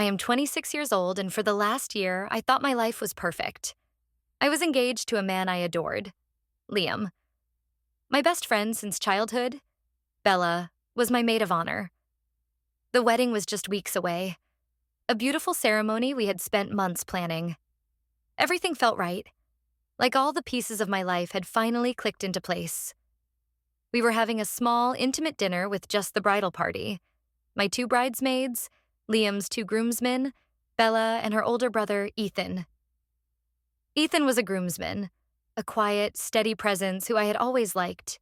I am 26 years old, and for the last year, I thought my life was perfect. I was engaged to a man I adored, Liam. My best friend since childhood, Bella, was my maid of honor. The wedding was just weeks away. A beautiful ceremony we had spent months planning. Everything felt right, like all the pieces of my life had finally clicked into place. We were having a small, intimate dinner with just the bridal party. My two bridesmaids, Liam's two groomsmen, Bella and her older brother, Ethan. Ethan was a groomsman, a quiet, steady presence who I had always liked.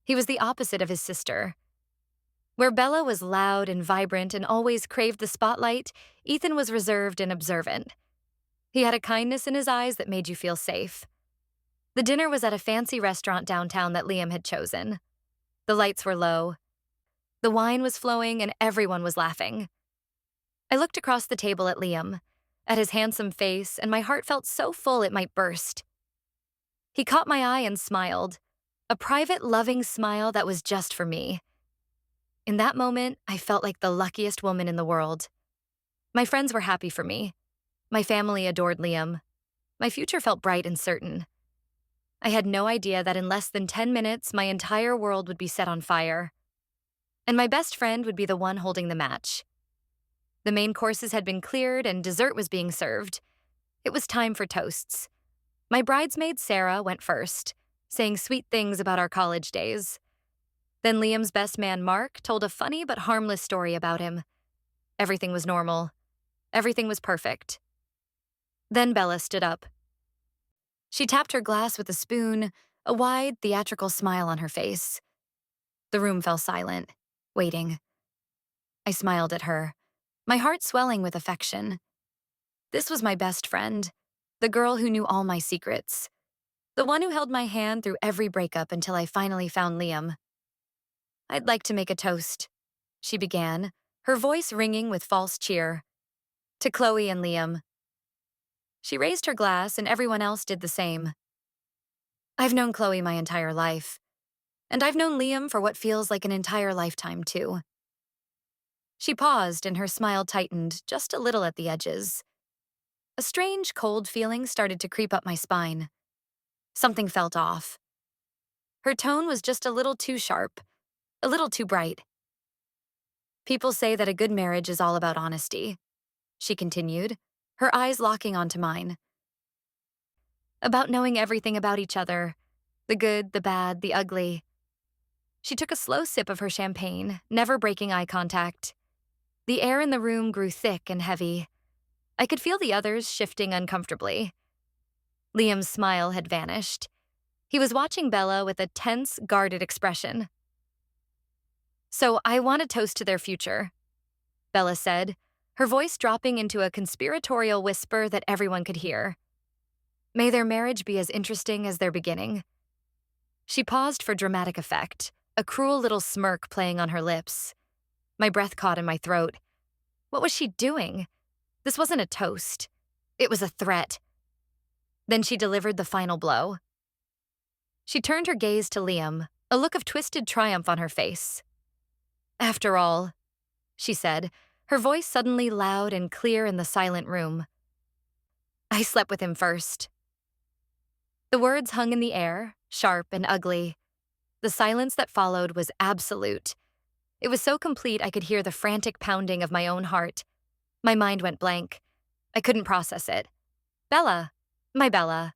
He was the opposite of his sister. Where Bella was loud and vibrant and always craved the spotlight, Ethan was reserved and observant. He had a kindness in his eyes that made you feel safe. The dinner was at a fancy restaurant downtown that Liam had chosen. The lights were low. The wine was flowing and everyone was laughing. I looked across the table at Liam, at his handsome face, and my heart felt so full it might burst. He caught my eye and smiled, a private, loving smile that was just for me. In that moment, I felt like the luckiest woman in the world. My friends were happy for me. My family adored Liam. My future felt bright and certain. I had no idea that in less than 10 minutes, my entire world would be set on fire. And my best friend would be the one holding the match. The main courses had been cleared and dessert was being served. It was time for toasts. My bridesmaid, Sarah, went first, saying sweet things about our college days. Then Liam's best man, Mark, told a funny but harmless story about him. Everything was normal. Everything was perfect. Then Bella stood up. She tapped her glass with a spoon, a wide, theatrical smile on her face. The room fell silent, waiting. I smiled at her, my heart swelling with affection. This was my best friend, the girl who knew all my secrets, the one who held my hand through every breakup until I finally found Liam. "I'd like to make a toast," she began, her voice ringing with false cheer. "To Chloe and Liam." She raised her glass and everyone else did the same. I've known Chloe my entire life, and I've known Liam for what feels like an entire lifetime too. She paused and her smile tightened just a little at the edges. A strange, cold feeling started to creep up my spine. Something felt off. Her tone was just a little too sharp, a little too bright. "People say that a good marriage is all about honesty," she continued, her eyes locking onto mine. "About knowing everything about each other, the good, the bad, the ugly." She took a slow sip of her champagne, never breaking eye contact. The air in the room grew thick and heavy. I could feel the others shifting uncomfortably. Liam's smile had vanished. He was watching Bella with a tense, guarded expression. "So I want to toast to their future," Bella said, her voice dropping into a conspiratorial whisper that everyone could hear. "May their marriage be as interesting as their beginning." She paused for dramatic effect, a cruel little smirk playing on her lips. My breath caught in my throat. What was she doing? This wasn't a toast. It was a threat. Then she delivered the final blow. She turned her gaze to Liam, a look of twisted triumph on her face. "After all," she said, her voice suddenly loud and clear in the silent room, "I slept with him first." The words hung in the air, sharp and ugly. The silence that followed was absolute. It was so complete I could hear the frantic pounding of my own heart. My mind went blank. I couldn't process it. Bella, my Bella,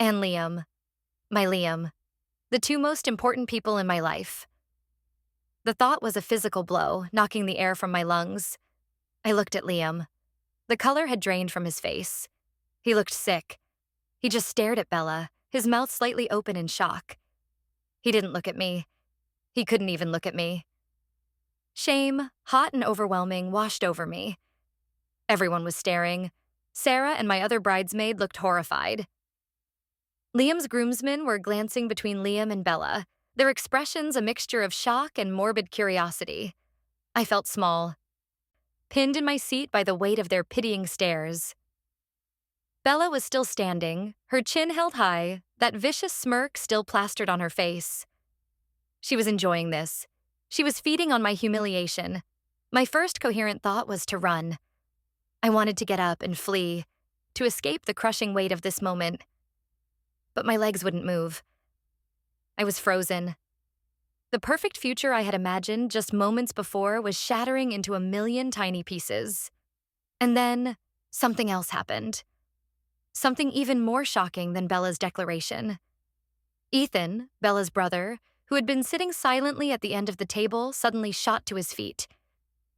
and Liam, my Liam, the two most important people in my life. The thought was a physical blow, knocking the air from my lungs. I looked at Liam. The color had drained from his face. He looked sick. He just stared at Bella, his mouth slightly open in shock. He didn't look at me. He couldn't even look at me. Shame, hot and overwhelming, washed over me. Everyone was staring. Sarah and my other bridesmaid looked horrified. Liam's groomsmen were glancing between Liam and Bella, their expressions a mixture of shock and morbid curiosity. I felt small, pinned in my seat by the weight of their pitying stares. Bella was still standing, her chin held high, that vicious smirk still plastered on her face. She was enjoying this. She was feeding on my humiliation. My first coherent thought was to run. I wanted to get up and flee, to escape the crushing weight of this moment. But my legs wouldn't move. I was frozen. The perfect future I had imagined just moments before was shattering into a million tiny pieces. And then, something else happened. Something even more shocking than Bella's declaration. Ethan, Bella's brother, who had been sitting silently at the end of the table, suddenly shot to his feet.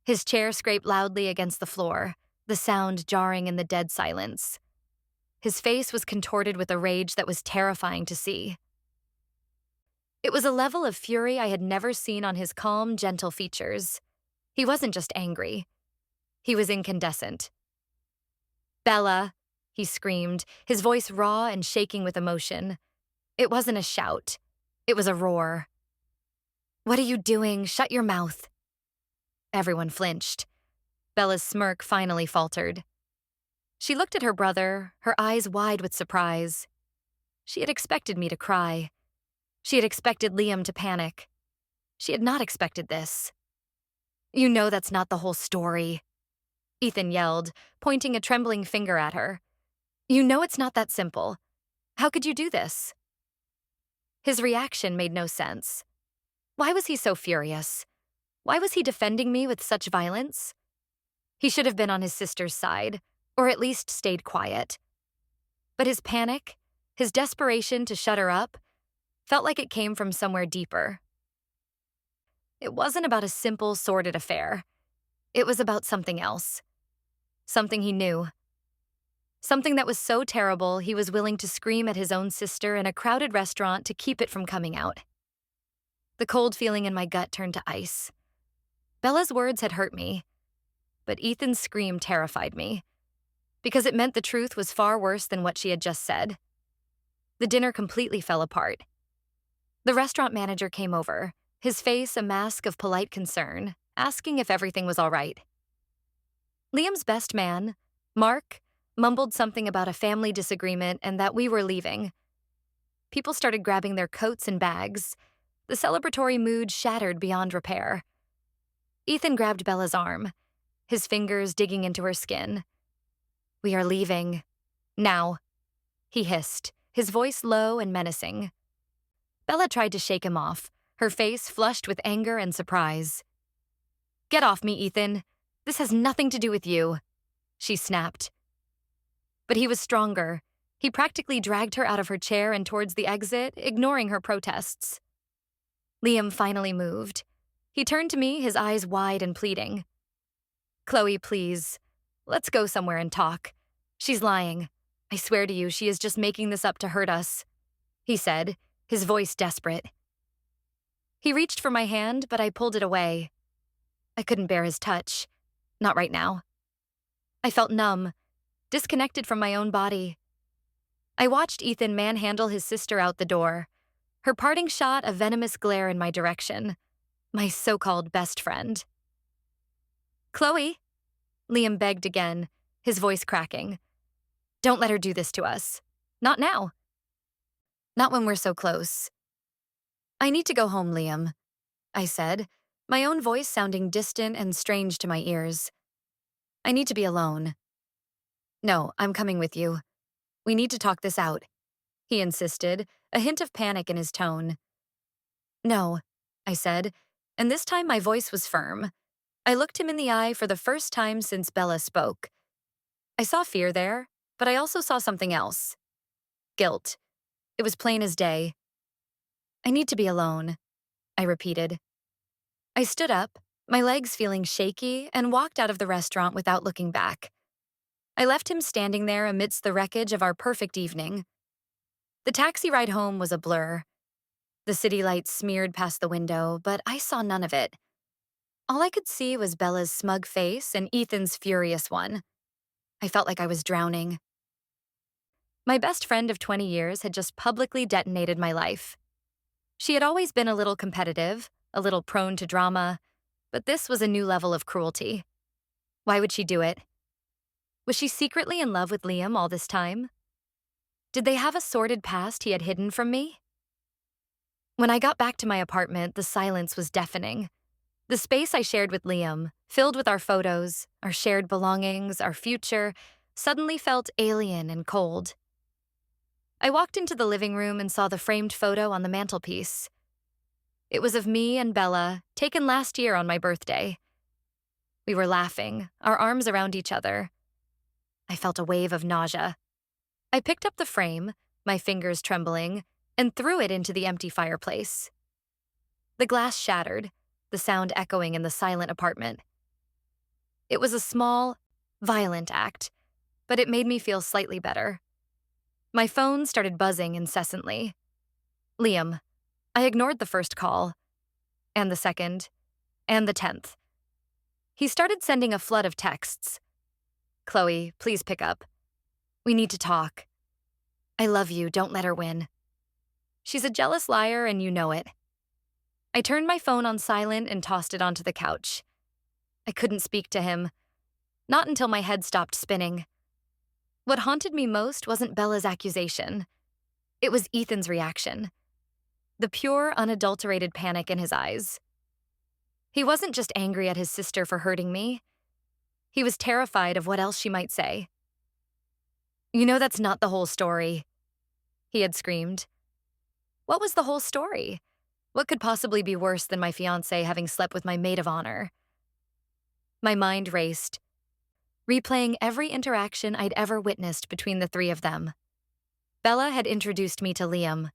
His chair scraped loudly against the floor, the sound jarring in the dead silence. His face was contorted with a rage that was terrifying to see. It was a level of fury I had never seen on his calm, gentle features. He wasn't just angry. He was incandescent. "Bella," he screamed, his voice raw and shaking with emotion. It wasn't a shout. It was a roar. "What are you doing? Shut your mouth." Everyone flinched. Bella's smirk finally faltered. She looked at her brother, her eyes wide with surprise. She had expected me to cry. She had expected Liam to panic. She had not expected this. "You know that's not the whole story," Ethan yelled, pointing a trembling finger at her. "You know it's not that simple. How could you do this?" His reaction made no sense. Why was he so furious? Why was he defending me with such violence? He should have been on his sister's side, or at least stayed quiet. But his panic, his desperation to shut her up, felt like it came from somewhere deeper. It wasn't about a simple, sordid affair. It was about something else. Something he knew. Something that was so terrible he was willing to scream at his own sister in a crowded restaurant to keep it from coming out. The cold feeling in my gut turned to ice. Bella's words had hurt me, but Ethan's scream terrified me, because it meant the truth was far worse than what she had just said. The dinner completely fell apart. The restaurant manager came over, his face a mask of polite concern, asking if everything was all right. Liam's best man, Mark, mumbled something about a family disagreement and that we were leaving. People started grabbing their coats and bags. The celebratory mood shattered beyond repair. Ethan grabbed Bella's arm, his fingers digging into her skin. "We are leaving. Now," he hissed, his voice low and menacing. Bella tried to shake him off, her face flushed with anger and surprise. "Get off me, Ethan. This has nothing to do with you," she snapped. But he was stronger. He practically dragged her out of her chair and towards the exit, ignoring her protests. Liam finally moved. He turned to me, his eyes wide and pleading. "Chloe, please. Let's go somewhere and talk. She's lying. I swear to you, she is just making this up to hurt us," he said, his voice desperate. He reached for my hand, but I pulled it away. I couldn't bear his touch. Not right now. I felt numb, disconnected from my own body. I watched Ethan manhandle his sister out the door, her parting shot a venomous glare in my direction, my so-called best friend. "Chloe," Liam begged again, his voice cracking. "Don't let her do this to us. Not now. Not when we're so close." "I need to go home, Liam," I said, my own voice sounding distant and strange to my ears. "I need to be alone." "No, I'm coming with you. We need to talk this out," he insisted, a hint of panic in his tone. "No," I said, and this time my voice was firm. I looked him in the eye for the first time since Bella spoke. I saw fear there, but I also saw something else. Guilt. It was plain as day. "I need to be alone," I repeated. I stood up, my legs feeling shaky, and walked out of the restaurant without looking back. I left him standing there amidst the wreckage of our perfect evening. The taxi ride home was a blur. The city lights smeared past the window, but I saw none of it. All I could see was Bella's smug face and Ethan's furious one. I felt like I was drowning. My best friend of 20 years had just publicly detonated my life. She had always been a little competitive, a little prone to drama, but this was a new level of cruelty. Why would she do it? Was she secretly in love with Liam all this time? Did they have a sordid past he had hidden from me? When I got back to my apartment, the silence was deafening. The space I shared with Liam, filled with our photos, our shared belongings, our future, suddenly felt alien and cold. I walked into the living room and saw the framed photo on the mantelpiece. It was of me and Bella, taken last year on my birthday. We were laughing, our arms around each other. I felt a wave of nausea. I picked up the frame, my fingers trembling, and threw it into the empty fireplace. The glass shattered, the sound echoing in the silent apartment. It was a small, violent act, but it made me feel slightly better. My phone started buzzing incessantly. Liam. I ignored the first call, and the second, and the 10th. He started sending a flood of texts. Chloe, please pick up. We need to talk. I love you, don't let her win. She's a jealous liar and you know it. I turned my phone on silent and tossed it onto the couch. I couldn't speak to him, not until my head stopped spinning. What haunted me most wasn't Bella's accusation. It was Ethan's reaction. The pure, unadulterated panic in his eyes. He wasn't just angry at his sister for hurting me. He was terrified of what else she might say. You know that's not the whole story, he had screamed. What was the whole story? What could possibly be worse than my fiancé having slept with my maid of honor? My mind raced, replaying every interaction I'd ever witnessed between the three of them. Bella had introduced me to Liam.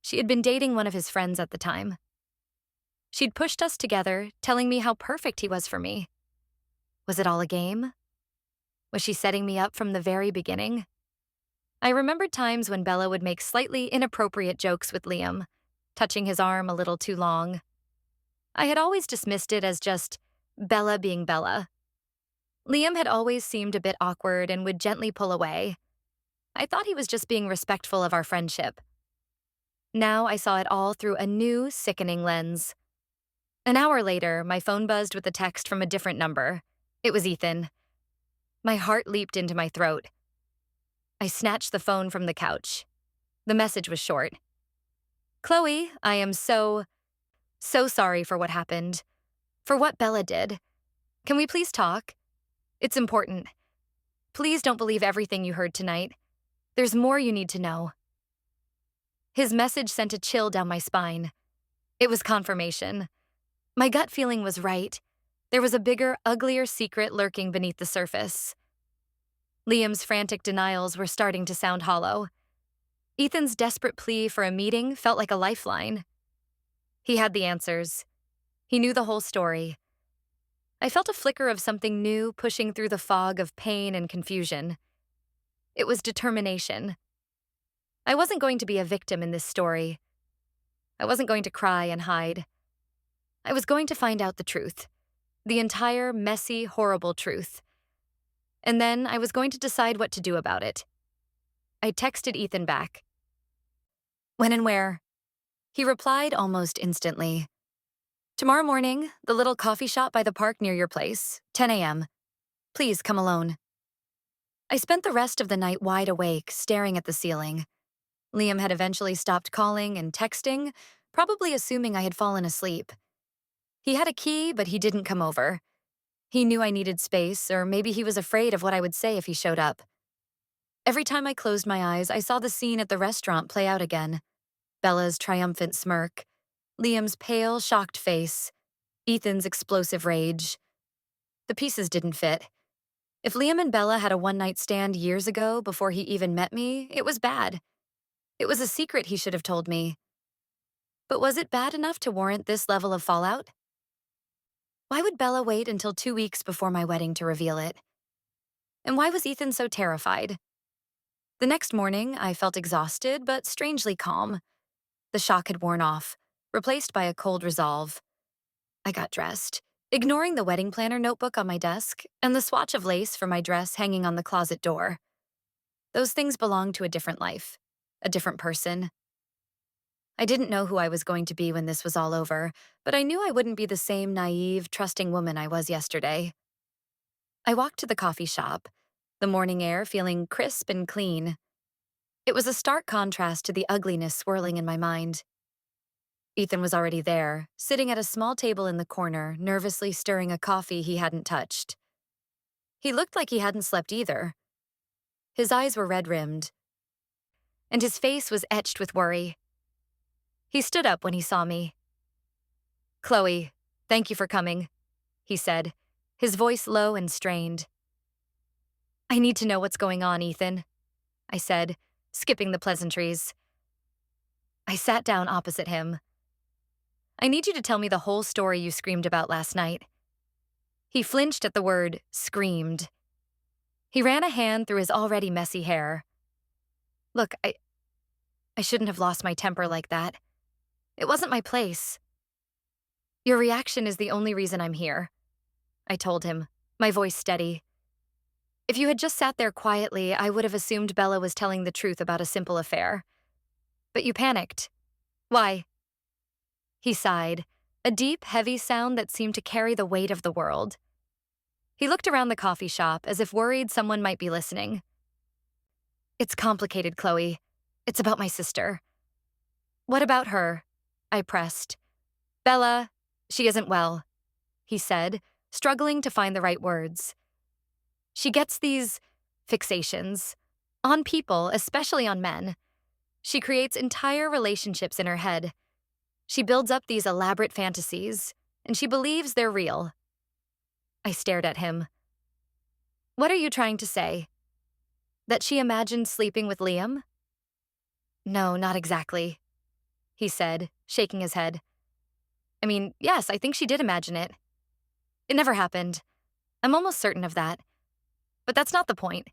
She had been dating one of his friends at the time. She'd pushed us together, telling me how perfect he was for me. Was it all a game? Was she setting me up from the very beginning? I remembered times when Bella would make slightly inappropriate jokes with Liam, touching his arm a little too long. I had always dismissed it as just Bella being Bella. Liam had always seemed a bit awkward and would gently pull away. I thought he was just being respectful of our friendship. Now I saw it all through a new, sickening lens. An hour later, my phone buzzed with a text from a different number. It was Ethan. My heart leaped into my throat. I snatched the phone from the couch. The message was short. Chloe, I am so sorry for what happened. For what Bella did. Can we please talk? It's important. Please don't believe everything you heard tonight. There's more you need to know. His message sent a chill down my spine. It was confirmation. My gut feeling was right. There was a bigger, uglier secret lurking beneath the surface. Liam's frantic denials were starting to sound hollow. Ethan's desperate plea for a meeting felt like a lifeline. He had the answers. He knew the whole story. I felt a flicker of something new pushing through the fog of pain and confusion. It was determination. I wasn't going to be a victim in this story. I wasn't going to cry and hide. I was going to find out the truth. The entire, messy, horrible truth. And then I was going to decide what to do about it. I texted Ethan back. When and where? He replied almost instantly. Tomorrow morning, the little coffee shop by the park near your place, 10 a.m. Please come alone. I spent the rest of the night wide awake, staring at the ceiling. Liam had eventually stopped calling and texting, probably assuming I had fallen asleep. He had a key, but he didn't come over. He knew I needed space, or maybe he was afraid of what I would say if he showed up. Every time I closed my eyes, I saw the scene at the restaurant play out again. Bella's triumphant smirk, Liam's pale, shocked face, Ethan's explosive rage. The pieces didn't fit. If Liam and Bella had a one-night stand years ago before he even met me, it was bad. It was a secret he should have told me. But was it bad enough to warrant this level of fallout? Why would Bella wait until 2 weeks before my wedding to reveal it? And why was Ethan so terrified? The next morning, I felt exhausted but strangely calm. The shock had worn off, replaced by a cold resolve. I got dressed, ignoring the wedding planner notebook on my desk and the swatch of lace for my dress hanging on the closet door. Those things belonged to a different life, a different person. I didn't know who I was going to be when this was all over, but I knew I wouldn't be the same naive, trusting woman I was yesterday. I walked to the coffee shop, the morning air feeling crisp and clean. It was a stark contrast to the ugliness swirling in my mind. Ethan was already there, sitting at a small table in the corner, nervously stirring a coffee he hadn't touched. He looked like he hadn't slept either. His eyes were red-rimmed, and his face was etched with worry. He stood up when he saw me. "Chloe, thank you for coming," he said, his voice low and strained. "I need to know what's going on, Ethan," I said, skipping the pleasantries. I sat down opposite him. "I need you to tell me the whole story you screamed about last night." He flinched at the word screamed. He ran a hand through his already messy hair. "Look, I shouldn't have lost my temper like that. It wasn't my place." "Your reaction is the only reason I'm here," I told him, my voice steady. "If you had just sat there quietly, I would have assumed Bella was telling the truth about a simple affair. But you panicked. Why?" He sighed, a deep, heavy sound that seemed to carry the weight of the world. He looked around the coffee shop as if worried someone might be listening. "It's complicated, Chloe. It's about my sister." "What about her?" I pressed. "Bella, she isn't well," he said, struggling to find the right words. "She gets these fixations on people, especially on men. She creates entire relationships in her head. She builds up these elaborate fantasies, and she believes they're real." I stared at him. "What are you trying to say? That she imagined sleeping with Liam?" "No, not exactly," he said, shaking his head. "I mean, yes, I think she did imagine it. It never happened. I'm almost certain of that. But that's not the point.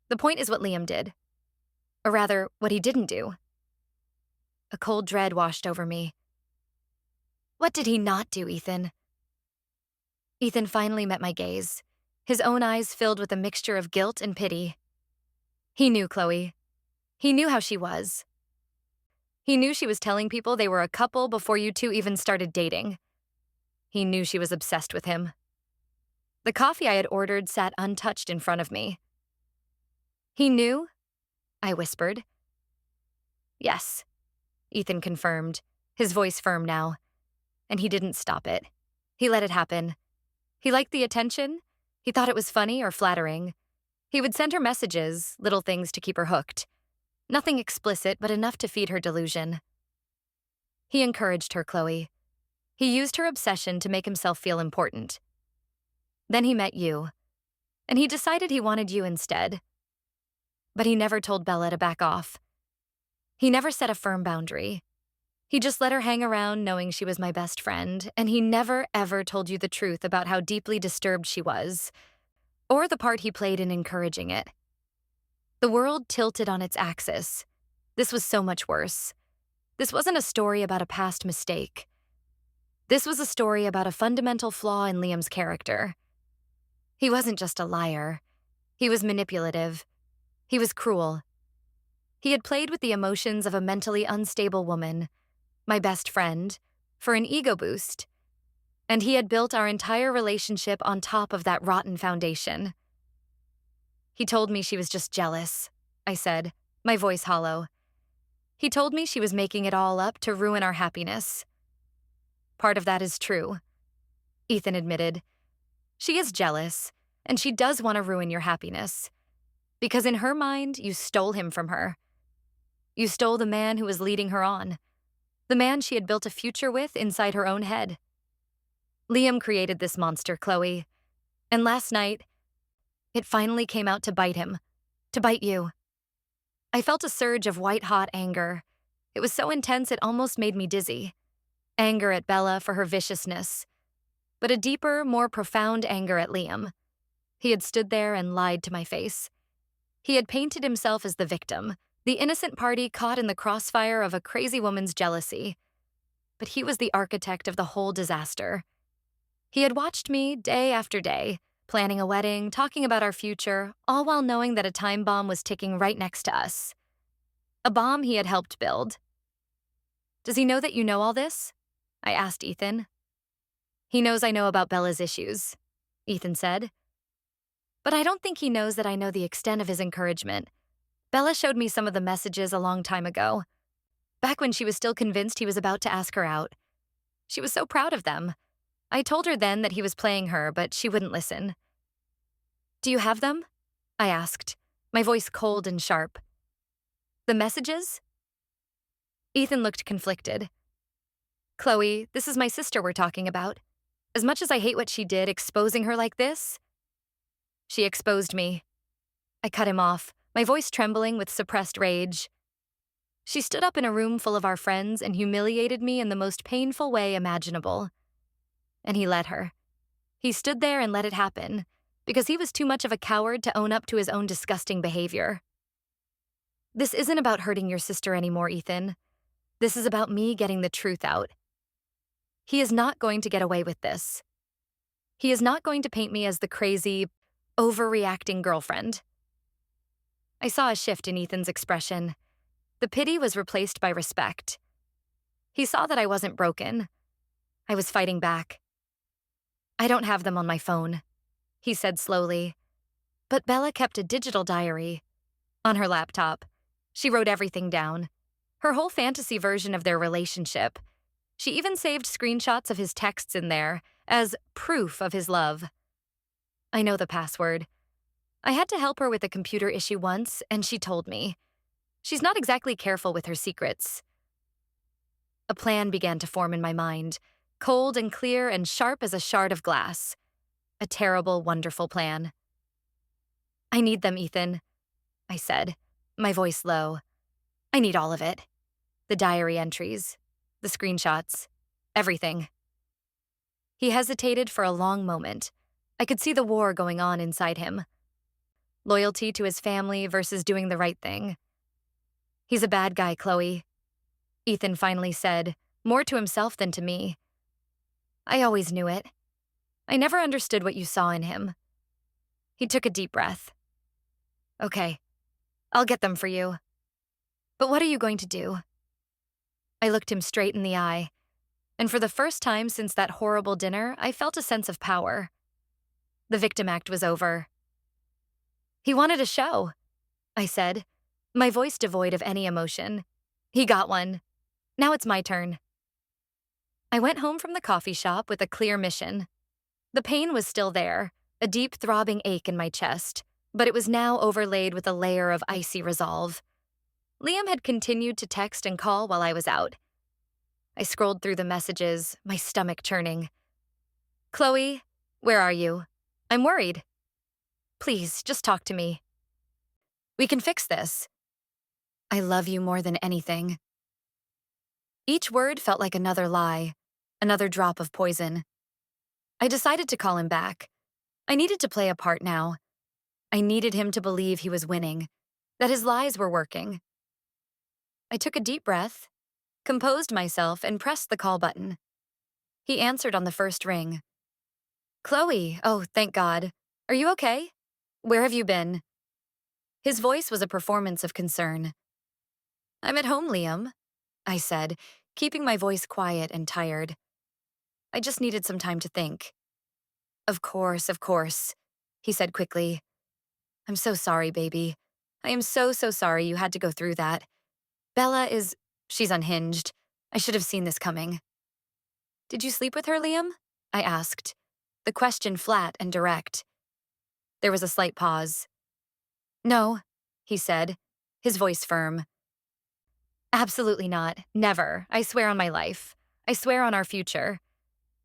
The point is what Liam did. Or rather, what he didn't do." A cold dread washed over me. "What did he not do, Ethan?" Ethan finally met my gaze, his own eyes filled with a mixture of guilt and pity. He knew Chloe. He knew how she was. He knew she was telling people they were a couple before you two even started dating. He knew she was obsessed with him. The coffee I had ordered sat untouched in front of me. "He knew?" I whispered. "Yes," Ethan confirmed, his voice firm now. And he didn't stop it. He let it happen. He liked the attention. He thought it was funny or flattering. He would send her messages, little things to keep her hooked. Nothing explicit, but enough to feed her delusion. He encouraged her, Chloe. He used her obsession to make himself feel important. Then he met you, and he decided he wanted you instead. But he never told Bella to back off. He never set a firm boundary. He just let her hang around knowing she was my best friend, and he never, ever told you the truth about how deeply disturbed she was, or the part he played in encouraging it. The world tilted on its axis. This was so much worse. This wasn't a story about a past mistake. This was a story about a fundamental flaw in Liam's character. He wasn't just a liar. He was manipulative. He was cruel. He had played with the emotions of a mentally unstable woman, my best friend, for an ego boost. And he had built our entire relationship on top of that rotten foundation. "He told me she was just jealous," I said, my voice hollow. "He told me she was making it all up to ruin our happiness." "Part of that is true," Ethan admitted. "She is jealous, and she does want to ruin your happiness. Because in her mind, you stole him from her. You stole the man who was leading her on, the man she had built a future with inside her own head. Liam created this monster, Chloe. And last night, it finally came out to bite him, to bite you." I felt a surge of white-hot anger. It was so intense it almost made me dizzy. Anger at Bella for her viciousness, but a deeper, more profound anger at Liam. He had stood there and lied to my face. He had painted himself as the victim, the innocent party caught in the crossfire of a crazy woman's jealousy. But he was the architect of the whole disaster. He had watched me day after day, planning a wedding, talking about our future, all while knowing that a time bomb was ticking right next to us. A bomb he had helped build. "Does he know that you know all this?" I asked Ethan. "He knows I know about Bella's issues," Ethan said. "But I don't think he knows that I know the extent of his encouragement. Bella showed me some of the messages a long time ago. back when she was still convinced he was about to ask her out. She was so proud of them. I told her then that he was playing her, but she wouldn't listen. "Do you have them?" I asked, my voice cold and sharp. "The messages?" Ethan looked conflicted. "Chloe, this is my sister we're talking about. As much as I hate what she did, exposing her like this..." "She exposed me." I cut him off, my voice trembling with suppressed rage. "She stood up in a room full of our friends and humiliated me in the most painful way imaginable. And he let her. He stood there and let it happen, because he was too much of a coward to own up to his own disgusting behavior. This isn't about hurting your sister anymore, Ethan. This is about me getting the truth out. He is not going to get away with this. He is not going to paint me as the crazy, overreacting girlfriend." I saw a shift in Ethan's expression. The pity was replaced by respect. He saw that I wasn't broken. I was fighting back. "I don't have them on my phone," he said slowly. "But Bella kept a digital diary. On her laptop. She wrote everything down. Her whole fantasy version of their relationship. She even saved screenshots of his texts in there as proof of his love. I know the password. I had to help her with a computer issue once, and she told me. She's not exactly careful with her secrets." A plan began to form in my mind, cold and clear and sharp as a shard of glass. A terrible, wonderful plan. "I need them, Ethan," I said, my voice low. "I need all of it. The diary entries, the screenshots, everything." He hesitated for a long moment. I could see the war going on inside him. Loyalty to his family versus doing the right thing. "He's a bad guy, Chloe," Ethan finally said, more to himself than to me. "I always knew it. I never understood what you saw in him." He took a deep breath. "Okay, I'll get them for you. But what are you going to do?" I looked him straight in the eye, and for the first time since that horrible dinner, I felt a sense of power. The victim act was over. "He wanted a show," I said, my voice devoid of any emotion. "He got one. Now it's my turn." I went home from the coffee shop with a clear mission. The pain was still there, a deep throbbing ache in my chest, but it was now overlaid with a layer of icy resolve. Liam had continued to text and call while I was out. I scrolled through the messages, my stomach churning. "Chloe, where are you? I'm worried. Please, just talk to me. We can fix this. I love you more than anything." Each word felt like another lie, another drop of poison. I decided to call him back. I needed to play a part now. I needed him to believe he was winning, that his lies were working. I took a deep breath, composed myself, and pressed the call button. He answered on the first ring. "Chloe, oh, thank God. Are you okay? Where have you been?" His voice was a performance of concern. "I'm at home, Liam," I said, keeping my voice quiet and tired. I just needed some time to think. Of course," he said quickly. "I'm so sorry, baby. I am so sorry you had to go through that. Bella she's unhinged. I should have seen this coming." "Did you sleep with her, Liam?" I asked, the question flat and direct. There was a slight pause. "No," he said, his voice firm. "Absolutely not. Never. I swear on my life. I swear on our future.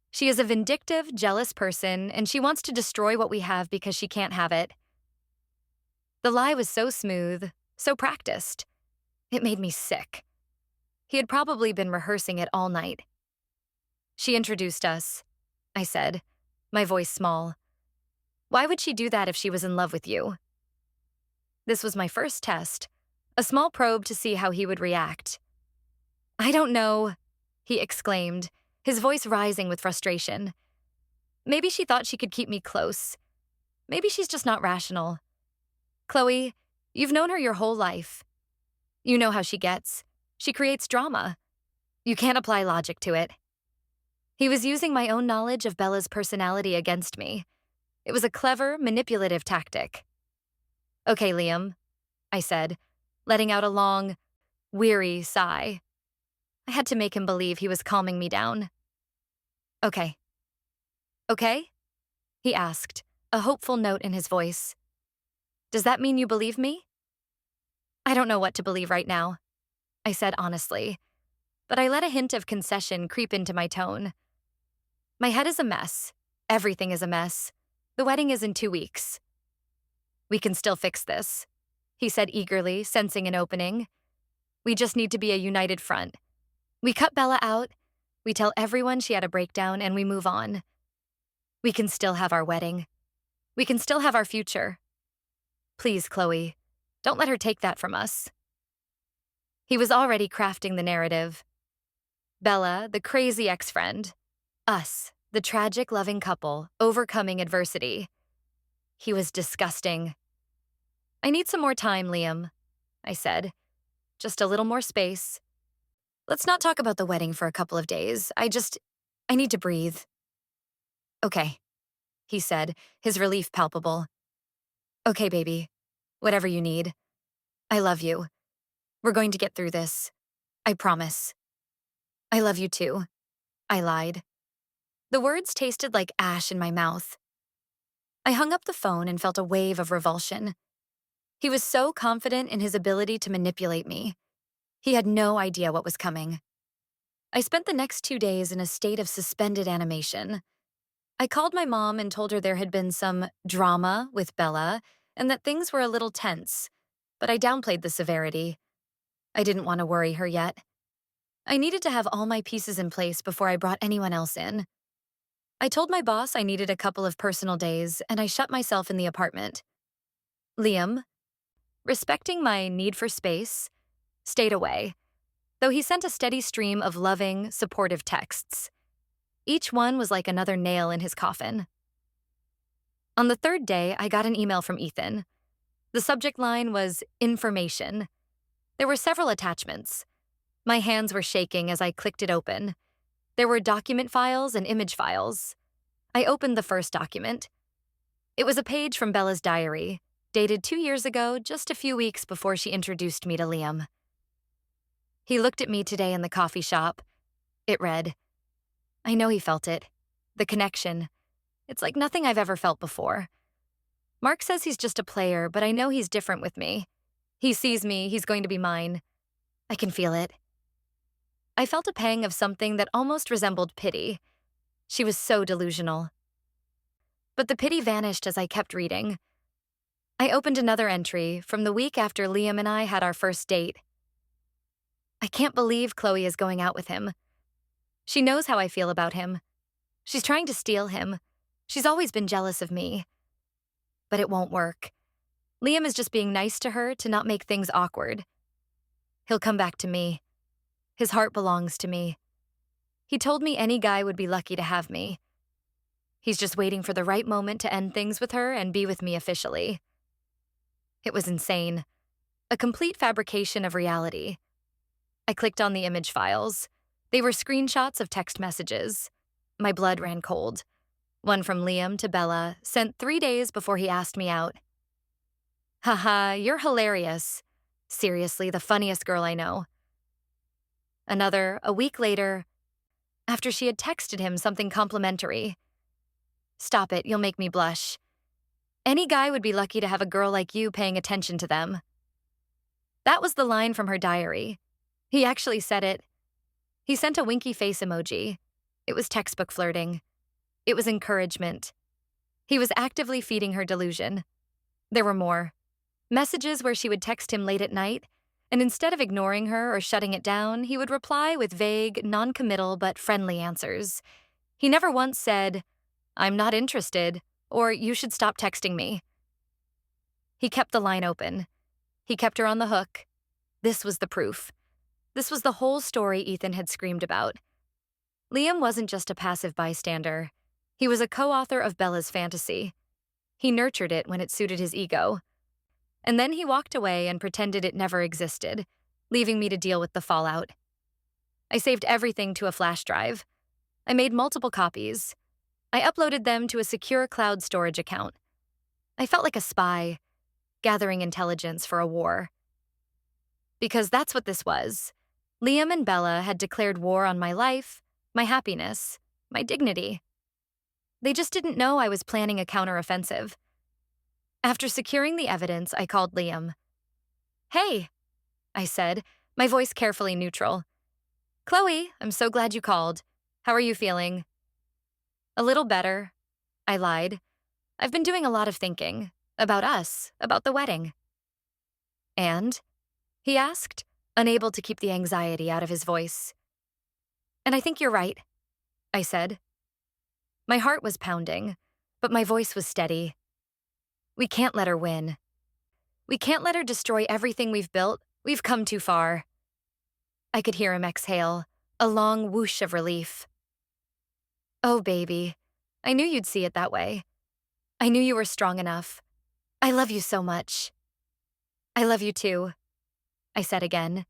She is a vindictive, jealous person, and she wants to destroy what we have because she can't have it." The lie was so smooth, so practiced. It made me sick. He had probably been rehearsing it all night. "She introduced us," I said, my voice small. "Why would she do that if she was in love with you?" This was my first test, a small probe to see how he would react. "I don't know," he exclaimed, his voice rising with frustration. "Maybe she thought she could keep me close. Maybe she's just not rational. Chloe, you've known her your whole life. You know how she gets. She creates drama. You can't apply logic to it." He was using my own knowledge of Bella's personality against me. It was a clever, manipulative tactic. "Okay, Liam," I said, letting out a long, weary sigh. I had to make him believe he was calming me down. Okay. Okay? He asked, a hopeful note in his voice. Does that mean you believe me? I don't know what to believe right now, I said honestly, but I let a hint of concession creep into my tone. My head is a mess. Everything is a mess. The wedding is in 2 weeks. We can still fix this, he said eagerly, sensing an opening. We just need to be a united front. We cut Bella out, we tell everyone she had a breakdown, and we move on. We can still have our wedding. We can still have our future. Please, Chloe, don't let her take that from us. He was already crafting the narrative. Bella, the crazy ex-friend. Us, the tragic loving couple, overcoming adversity. He was disgusting. I need some more time, Liam, I said. Just a little more space. Let's not talk about the wedding for a couple of days. I need to breathe. Okay, he said, his relief palpable. Okay, baby. Whatever you need. I love you. We're going to get through this. I promise. I love you too. I lied. The words tasted like ash in my mouth. I hung up the phone and felt a wave of revulsion. He was so confident in his ability to manipulate me. He had no idea what was coming. I spent the next 2 days in a state of suspended animation. I called my mom and told her there had been some drama with Bella and that things were a little tense, but I downplayed the severity. I didn't want to worry her yet. I needed to have all my pieces in place before I brought anyone else in. I told my boss I needed a couple of personal days, and I shut myself in the apartment. Liam, respecting my need for space, stayed away, though he sent a steady stream of loving, supportive texts. Each one was like another nail in his coffin. On the 3rd day, I got an email from Ethan. The subject line was information. There were several attachments. My hands were shaking as I clicked it open. There were document files and image files. I opened the first document. It was a page from Bella's diary, dated 2 years ago, just a few weeks before she introduced me to Liam. He looked at me today in the coffee shop. It read, I know he felt it. The connection. It's like nothing I've ever felt before. Mark says he's just a player, but I know he's different with me. He sees me, he's going to be mine. I can feel it. I felt a pang of something that almost resembled pity. She was so delusional. But the pity vanished as I kept reading. I opened another entry from the week after Liam and I had our first date. I can't believe Chloe is going out with him. She knows how I feel about him. She's trying to steal him. She's always been jealous of me. But it won't work. Liam is just being nice to her to not make things awkward. He'll come back to me. His heart belongs to me. He told me any guy would be lucky to have me. He's just waiting for the right moment to end things with her and be with me officially. It was insane. A complete fabrication of reality. I clicked on the image files. They were screenshots of text messages. My blood ran cold. One from Liam to Bella, sent 3 days before he asked me out. Haha, you're hilarious. Seriously, the funniest girl I know. Another, a week later, after she had texted him something complimentary. Stop it, you'll make me blush. Any guy would be lucky to have a girl like you paying attention to them. That was the line from her diary. He actually said it. He sent a winky face emoji. It was textbook flirting. It was encouragement. He was actively feeding her delusion. There were more. Messages where she would text him late at night, and instead of ignoring her or shutting it down, he would reply with vague, non-committal but friendly answers. He never once said, I'm not interested, or you should stop texting me. He kept the line open. He kept her on the hook. This was the proof. This was the whole story Ethan had screamed about. Liam wasn't just a passive bystander. He was a co-author of Bella's fantasy. He nurtured it when it suited his ego. And then he walked away and pretended it never existed, leaving me to deal with the fallout. I saved everything to a flash drive. I made multiple copies. I uploaded them to a secure cloud storage account. I felt like a spy, gathering intelligence for a war. Because that's what this was. Liam and Bella had declared war on my life, my happiness, my dignity. They just didn't know I was planning a counteroffensive. After securing the evidence, I called Liam. "Hey," I said, my voice carefully neutral. "Chloe, I'm so glad you called. How are you feeling?" "A little better," I lied. "I've been doing a lot of thinking. About us, about the wedding." "And?" he asked, unable to keep the anxiety out of his voice. "And I think you're right," I said. My heart was pounding, but my voice was steady. "We can't let her win. We can't let her destroy everything we've built. We've come too far." I could hear him exhale, a long whoosh of relief. "Oh, baby, I knew you'd see it that way. I knew you were strong enough. I love you so much." "I love you too," I said again.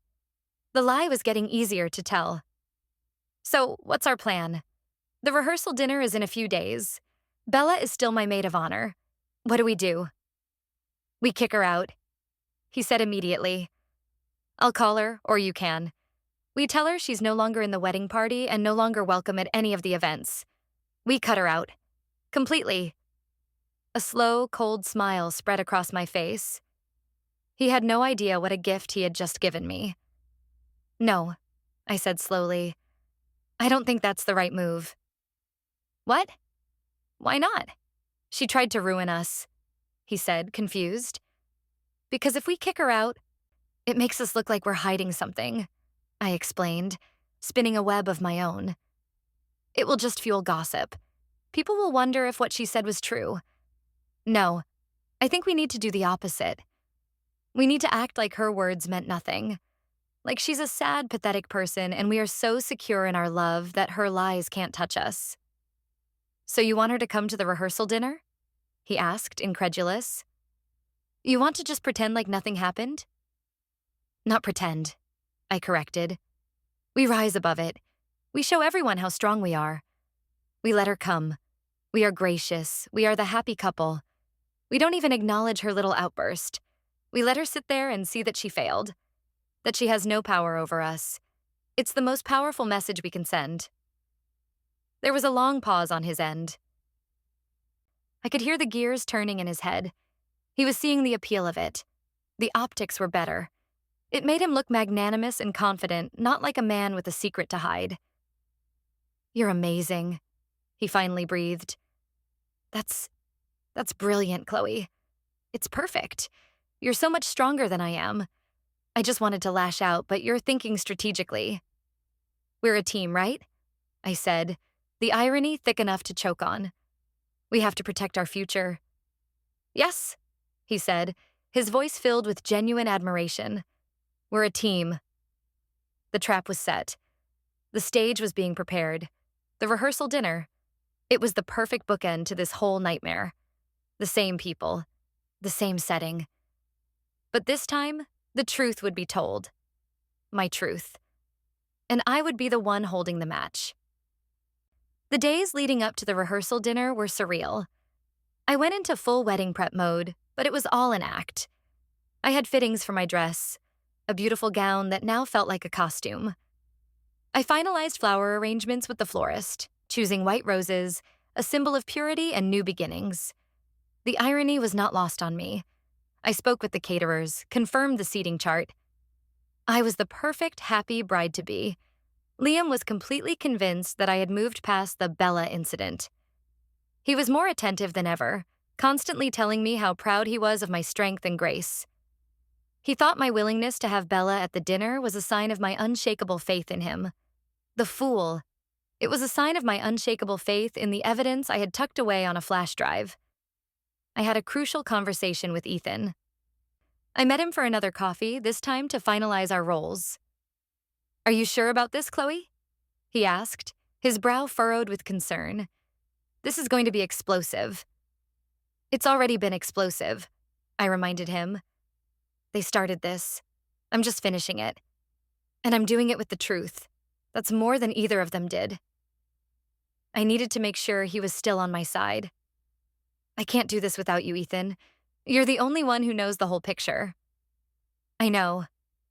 The lie was getting easier to tell. "So, what's our plan? The rehearsal dinner is in a few days. Bella is still my maid of honor. What do we do?" "We kick her out," he said immediately. "I'll call her, or you can. We tell her she's no longer in the wedding party and no longer welcome at any of the events. We cut her out. Completely." A slow, cold smile spread across my face. He had no idea what a gift he had just given me. "No," I said slowly. "I don't think that's the right move." "What? Why not?" "She tried to ruin us," he said, confused. "Because if we kick her out, it makes us look like we're hiding something," I explained, spinning a web of my own. "It will just fuel gossip. People will wonder if what she said was true. No, I think we need to do the opposite. We need to act like her words meant nothing. Like she's a sad, pathetic person and we are so secure in our love that her lies can't touch us." "So you want her to come to the rehearsal dinner?" he asked, incredulous. "You want to just pretend like nothing happened?" "Not pretend," I corrected. "We rise above it. We show everyone how strong we are. We let her come. We are gracious. We are the happy couple. We don't even acknowledge her little outburst. We let her sit there and see that she failed, that she has no power over us. It's the most powerful message we can send." There was a long pause on his end. I could hear the gears turning in his head. He was seeing the appeal of it. The optics were better. It made him look magnanimous and confident, not like a man with a secret to hide. "You're amazing," he finally breathed. That's brilliant, Chloe. It's perfect. You're so much stronger than I am. I just wanted to lash out, but you're thinking strategically." "We're a team, right?" I said, the irony thick enough to choke on. "We have to protect our future." "Yes," he said, his voice filled with genuine admiration. "We're a team." The trap was set. The stage was being prepared. The rehearsal dinner. It was the perfect bookend to this whole nightmare. The same people. The same setting. But this time, the truth would be told. My truth. And I would be the one holding the match. The days leading up to the rehearsal dinner were surreal. I went into full wedding prep mode, but it was all an act. I had fittings for my dress, a beautiful gown that now felt like a costume. I finalized flower arrangements with the florist, choosing white roses, a symbol of purity and new beginnings. The irony was not lost on me. I spoke with the caterers, confirmed the seating chart. I was the perfect, happy bride-to-be. Liam was completely convinced that I had moved past the Bella incident. He was more attentive than ever, constantly telling me how proud he was of my strength and grace. He thought my willingness to have Bella at the dinner was a sign of my unshakable faith in him. The fool. It was a sign of my unshakable faith in the evidence I had tucked away on a flash drive. I had a crucial conversation with Ethan. I met him for another coffee, this time to finalize our roles. "Are you sure about this, Chloe?" he asked, his brow furrowed with concern. "This is going to be explosive." "It's already been explosive," I reminded him. "They started this. I'm just finishing it. And I'm doing it with the truth. That's more than either of them did." I needed to make sure he was still on my side. "I can't do this without you, Ethan. You're the only one who knows the whole picture." "I know,"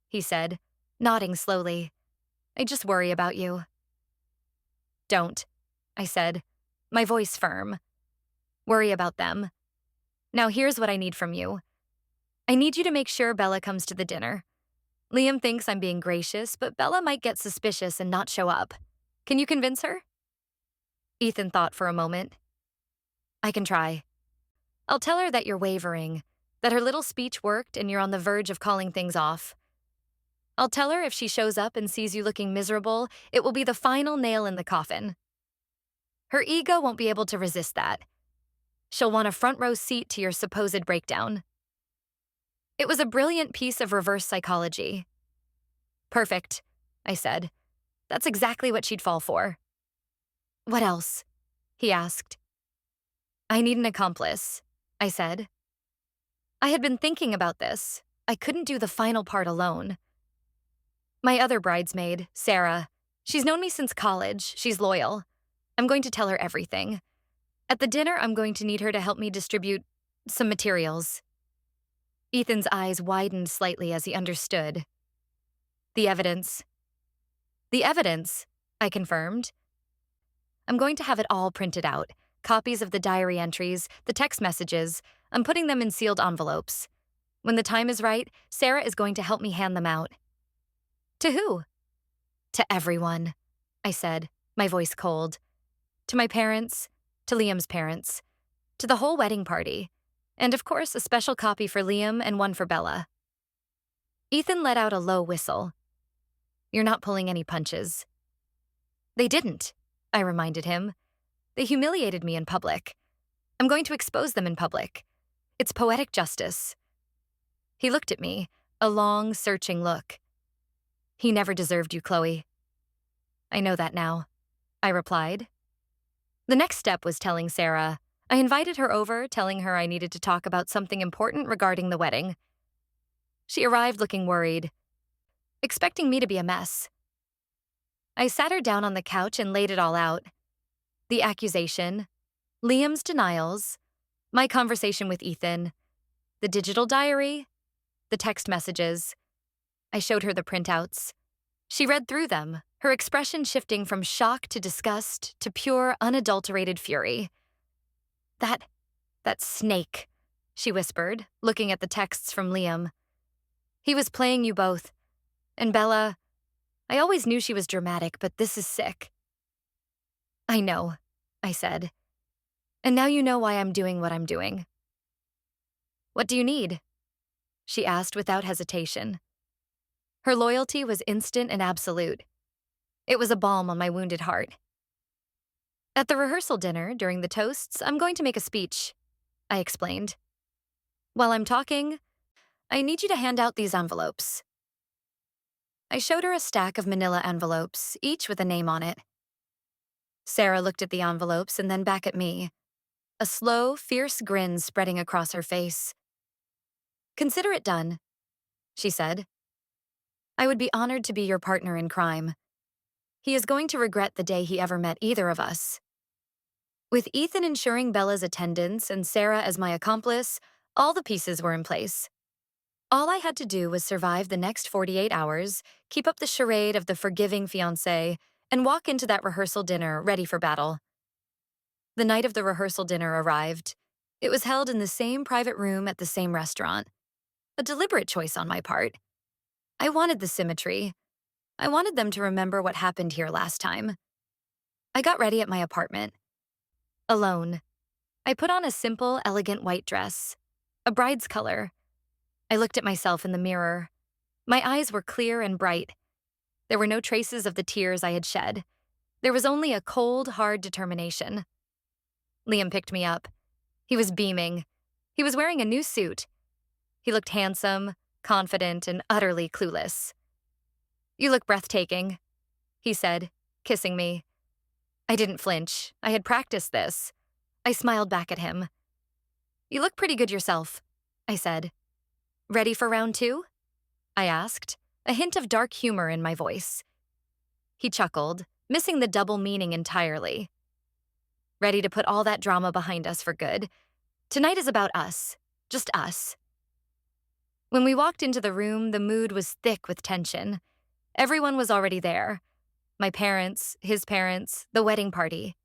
he said, nodding slowly. I just worry about you. Don't, I said, my voice firm. Worry about them. Now here's what I need from you. I need you to make sure Bella comes to the dinner. Liam thinks I'm being gracious, but Bella might get suspicious and not show up. Can you convince her? Ethan thought for a moment. I can try. I'll tell her that you're wavering, that her little speech worked and you're on the verge of calling things off. I'll tell her if she shows up and sees you looking miserable, it will be the final nail in the coffin. Her ego won't be able to resist that. She'll want a front row seat to your supposed breakdown. It was a brilliant piece of reverse psychology. Perfect, I said. That's exactly what she'd fall for. What else? He asked. I need an accomplice, I said. I had been thinking about this. I couldn't do the final part alone. My other bridesmaid, Sarah, she's known me since college. She's loyal. I'm going to tell her everything. At the dinner, I'm going to need her to help me distribute some materials. Ethan's eyes widened slightly as he understood. The evidence. The evidence, I confirmed. I'm going to have it all printed out. Copies of the diary entries, the text messages. I'm putting them in sealed envelopes. When the time is right, Sarah is going to help me hand them out. To who? To everyone, I said, my voice cold. To my parents, to Liam's parents, to the whole wedding party, and of course a special copy for Liam and one for Bella. Ethan let out a low whistle. You're not pulling any punches. They didn't, I reminded him. They humiliated me in public. I'm going to expose them in public. It's poetic justice. He looked at me, a long, searching look. He never deserved you, Chloe. I know that now, I replied. The next step was telling Sarah. I invited her over, telling her I needed to talk about something important regarding the wedding. She arrived looking worried, expecting me to be a mess. I sat her down on the couch and laid it all out. The accusation, Liam's denials, my conversation with Ethan, the digital diary, the text messages. I showed her the printouts. She read through them, her expression shifting from shock to disgust to pure, unadulterated fury. That snake, she whispered, looking at the texts from Liam. He was playing you both. And Bella, I always knew she was dramatic, but this is sick. I know, I said. And now you know why I'm doing what I'm doing. What do you need? She asked without hesitation. Her loyalty was instant and absolute. It was a balm on my wounded heart. At the rehearsal dinner, during the toasts, I'm going to make a speech, I explained. While I'm talking, I need you to hand out these envelopes. I showed her a stack of manila envelopes, each with a name on it. Sarah looked at the envelopes and then back at me, a slow, fierce grin spreading across her face. Consider it done, she said. I would be honored to be your partner in crime. He is going to regret the day he ever met either of us. With Ethan ensuring Bella's attendance and Sarah as my accomplice, all the pieces were in place. All I had to do was survive the next 48 hours, keep up the charade of the forgiving fiancé, and walk into that rehearsal dinner ready for battle. The night of the rehearsal dinner arrived. It was held in the same private room at the same restaurant. A deliberate choice on my part. I wanted the symmetry. I wanted them to remember what happened here last time. I got ready at my apartment. Alone. I put on a simple, elegant white dress. A bride's color. I looked at myself in the mirror. My eyes were clear and bright. There were no traces of the tears I had shed. There was only a cold, hard determination. Liam picked me up. He was beaming. He was wearing a new suit. He looked handsome, confident, and utterly clueless. You look breathtaking, he said, kissing me. I didn't flinch. I had practiced this. I smiled back at him. You look pretty good yourself, I said. Ready for round 2? I asked, a hint of dark humor in my voice. He chuckled, missing the double meaning entirely. Ready to put all that drama behind us for good. Tonight is about us. Just us. When we walked into the room, the mood was thick with tension. Everyone was already there. my parents, his parents, the wedding party.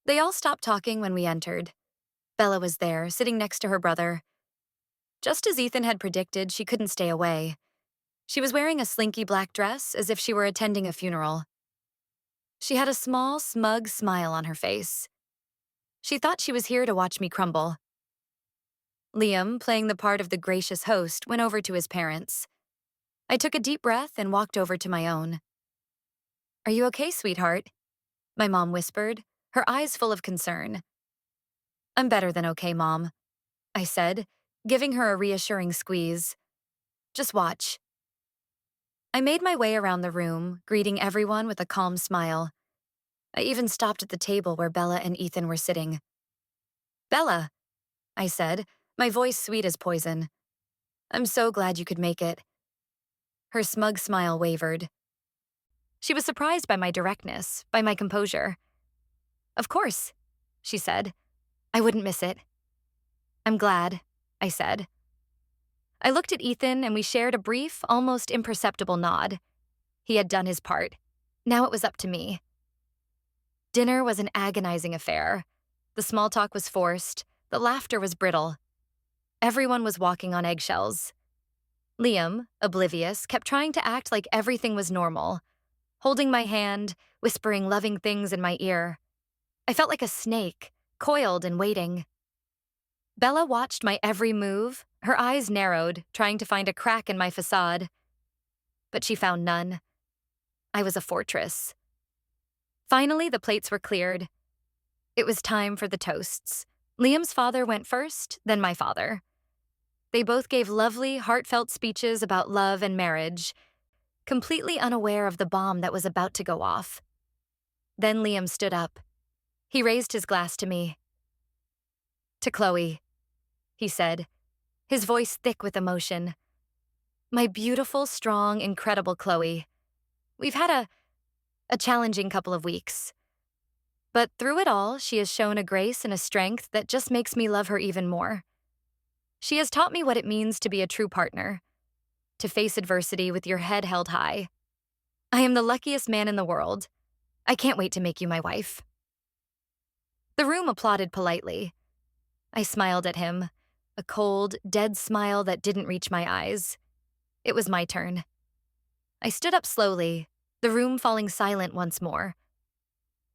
They all stopped talking when we entered. Bella was there, sitting next to her brother. Just as Ethan had predicted, she couldn't stay away. She was wearing a slinky black dress as if she were attending a funeral. She had a small, smug smile on her face. She thought she was here to watch me crumble. Liam, playing the part of the gracious host, went over to his parents. I took a deep breath and walked over to my own. "Are you okay, sweetheart?" my mom whispered, her eyes full of concern. "I'm better than okay, Mom," I said, giving her a reassuring squeeze. "Just watch." I made my way around the room, greeting everyone with a calm smile. I even stopped at the table where Bella and Ethan were sitting. "Bella," I said, my voice sweet as poison. "I'm so glad you could make it." Her smug smile wavered. She was surprised by my directness, by my composure. "Of course," she said. "I wouldn't miss it." "I'm glad," I said. I looked at Ethan and we shared a brief, almost imperceptible nod. He had done his part. Now it was up to me. Dinner was an agonizing affair. The small talk was forced. The laughter was brittle. Everyone was walking on eggshells. Liam, oblivious, kept trying to act like everything was normal, holding my hand, whispering loving things in my ear. I felt like a snake, coiled and waiting. Bella watched my every move, her eyes narrowed, trying to find a crack in my facade. But she found none. I was a fortress. Finally, the plates were cleared. It was time for the toasts. Liam's father went first, then my father. They both gave lovely, heartfelt speeches about love and marriage, completely unaware of the bomb that was about to go off. Then Liam stood up. He raised his glass to me. "To Chloe," he said, his voice thick with emotion. "My beautiful, strong, incredible Chloe. We've had a challenging couple of weeks. But through it all, she has shown a grace and a strength that just makes me love her even more. She has taught me what it means to be a true partner, to face adversity with your head held high. I am the luckiest man in the world. I can't wait to make you my wife." The room applauded politely. I smiled at him, a cold, dead smile that didn't reach my eyes. It was my turn. I stood up slowly, the room falling silent once more.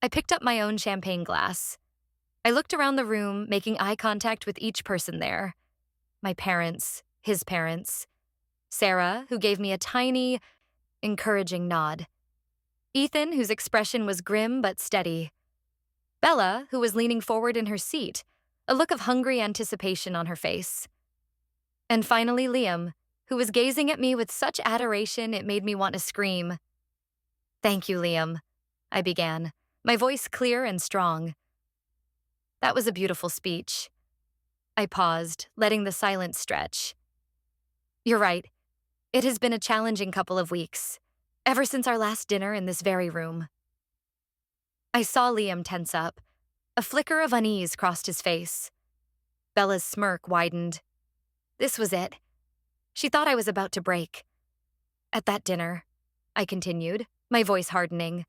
I picked up my own champagne glass. I looked around the room, making eye contact with each person there. My parents, his parents. Sarah, who gave me a tiny, encouraging nod. Ethan, whose expression was grim but steady. Bella, who was leaning forward in her seat, a look of hungry anticipation on her face. And finally, Liam, who was gazing at me with such adoration it made me want to scream. "Thank you, Liam," I began, my voice clear and strong. "That was a beautiful speech." I paused, letting the silence stretch. "You're right. It has been a challenging couple of weeks, ever since our last dinner in this very room." I saw Liam tense up. A flicker of unease crossed his face. Bella's smirk widened. This was it. She thought I was about to break. "At that dinner," I continued, my voice hardening.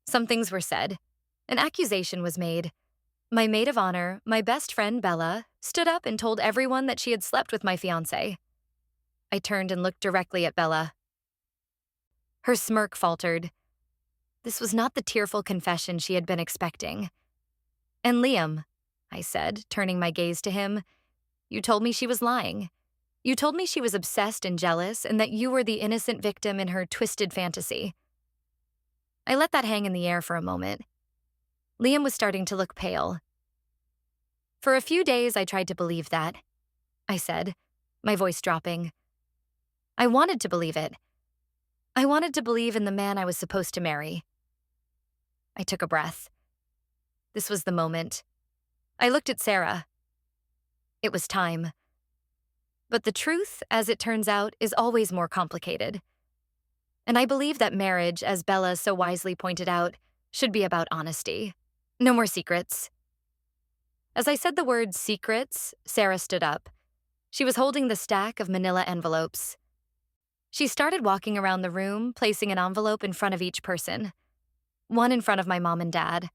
"Some things were said. An accusation was made. My maid of honor, my best friend Bella, stood up and told everyone that she had slept with my fiancé." I turned and looked directly at Bella. Her smirk faltered. This was not the tearful confession she had been expecting. "And Liam," I said, turning my gaze to him, "you told me she was lying. You told me she was obsessed and jealous and that you were the innocent victim in her twisted fantasy." I let that hang in the air for a moment. Liam was starting to look pale. "For a few days, I tried to believe that," I said, my voice dropping. I wanted to believe it. I wanted to believe in the man I was supposed to marry. I took a breath. This was the moment. I looked at Sarah. It was time. But the truth, as it turns out, is always more complicated. And I believe that marriage, as Bella so wisely pointed out, should be about honesty. No more secrets. As I said the word secrets, Sarah stood up. She was holding the stack of manila envelopes. She started walking around the room, placing an envelope in front of each person. One in front of my mom and dad,